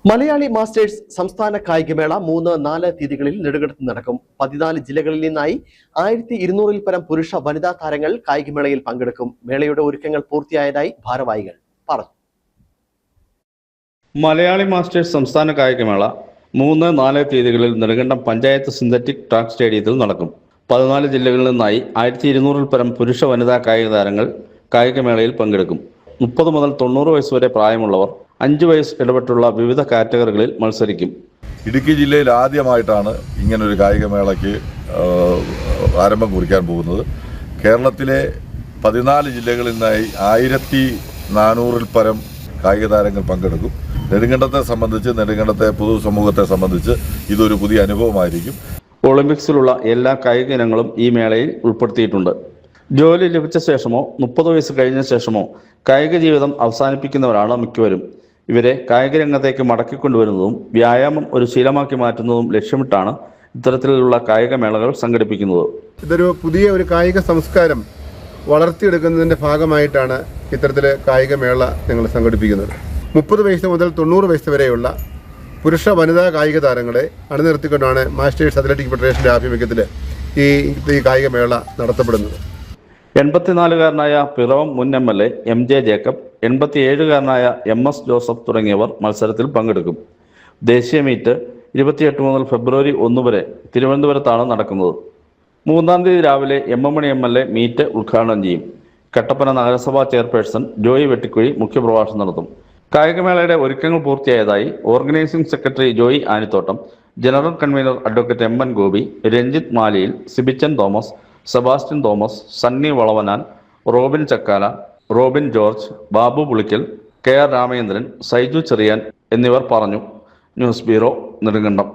Malayali masters സംസ്ഥാന കായികമേള 3-4 തീയതികളിൽ നെടുങ്കണ്ടത്ത് നടക്കും. 14 ജില്ലകളിൽ നിന്നായി 1200-ൽ പരം പുരുഷ വനിതാ താരങ്ങൾ കായികമേളയിൽ പങ്കെടുക്കും. മേളയുടെ ഒരുക്കങ്ങൾ പൂർത്തിയായതായി ഭാരവാഹികൾ പറഞ്ഞു. മലയാളി മാസ്റ്റേഴ്സ് സംസ്ഥാന കായികമേള 3-4 തീയതികളിൽ നെടുങ്കണ്ടം പഞ്ചായത്ത് സിന്തറ്റിക് ട്രാക്ക് സ്റ്റേഡിയത്തിൽ നടക്കും. 14 ജില്ലകളിൽ നിന്നായി 1200-ൽ പരം പുരുഷ വനിതാ കായിക താരങ്ങൾ കായികമേളയിൽ പങ്കെടുക്കും. 30 മുതൽ 90 വയസ്സ് വരെ പ്രായമുള്ളവർ 5 വയസ്സ് ഇടപെട്ടുള്ള വിവിധ കാറ്റഗറികളിൽ മത്സരിക്കും. ഇടുക്കി ജില്ലയിൽ ആദ്യമായിട്ടാണ് ഇങ്ങനൊരു കായികമേളയ്ക്ക് ആരംഭം കുറിക്കാൻ പോകുന്നത്. കേരളത്തിലെ 14 ജില്ലകളിൽ നിന്നായി 1400-ൽ പരം കായിക താരങ്ങൾ പങ്കെടുക്കും. നെടുങ്കണ്ടത്തെ സംബന്ധിച്ച്, നെടുങ്കണ്ടത്തെ പൊതുസമൂഹത്തെ സംബന്ധിച്ച് ഇതൊരു പുതിയ അനുഭവമായിരിക്കും. ഒളിമ്പിക്സിലുള്ള എല്ലാ കായിക ഇനങ്ങളും ഈ മേളയിൽ ഉൾപ്പെടുത്തിയിട്ടുണ്ട്. ജോലി ലഭിച്ച ശേഷമോ 30 വയസ്സ് കഴിഞ്ഞ ശേഷമോ കായിക ജീവിതം അവസാനിപ്പിക്കുന്നവരാണ് മിക്കവരും. ഇവരെ കായിക രംഗത്തേക്ക് മടക്കിക്കൊണ്ടുവരുന്നതും വ്യായാമം ഒരു ശീലമാക്കി മാറ്റുന്നതും ലക്ഷ്യമിട്ടാണ് ഇത്തരത്തിലുള്ള കായിക മേളകൾ സംഘടിപ്പിക്കുന്നത്. ഇതൊരു പുതിയ ഒരു കായിക സംസ്കാരം വളർത്തിയെടുക്കുന്നതിൻ്റെ ഭാഗമായിട്ടാണ് ഇത്തരത്തിലെ കായിക മേള ഞങ്ങൾ സംഘടിപ്പിക്കുന്നത്. 30 വയസ്സ് മുതൽ 90 വയസ്സ് വരെയുള്ള പുരുഷ വനിതാ കായിക താരങ്ങളെ അണിനിർത്തിക്കൊണ്ടാണ് മാസ്റ്റേഴ്സ് അത്ലറ്റിക് ഫെഡറേഷൻ്റെ ആഭിമുഖ്യത്തിൽ ഈ കായിക മേള നടത്തപ്പെടുന്നത്. 84-കാരനായ പിറവം മുൻ MLA MJ ജേക്കബ്, 87-കാരനായ MS ജോസഫ് തുടങ്ങിയവർ മത്സരത്തിൽ പങ്കെടുക്കും. ദേശീയ മീറ്റ് 28 മുതൽ ഫെബ്രുവരി 1 വരെ തിരുവനന്തപുരത്താണ് നടക്കുന്നത്. 3-ാം തീയതി രാവിലെ മണി MLA മീറ്റ് ഉദ്ഘാടനം ചെയ്യും. കട്ടപ്പന നഗരസഭാ ചെയർപേഴ്സൺ ജോയി വെട്ടിക്കുഴി മുഖ്യപ്രഭാഷണം നടത്തും. കായികമേളയുടെ ഒരുക്കങ്ങൾ പൂർത്തിയായതായി organising secretary Joy Anithottam, general convener advocate MN Gopi, Ranjith Maliyil, Sibichan Thomas, Sebastian Thomas, Sunny Valavanal, Robin Chakkala, Robin George, Babu Pulickal, KR Ramendran, Saiju Cherian എന്നിവർ പറഞ്ഞു. News bureau, Nedumkandam.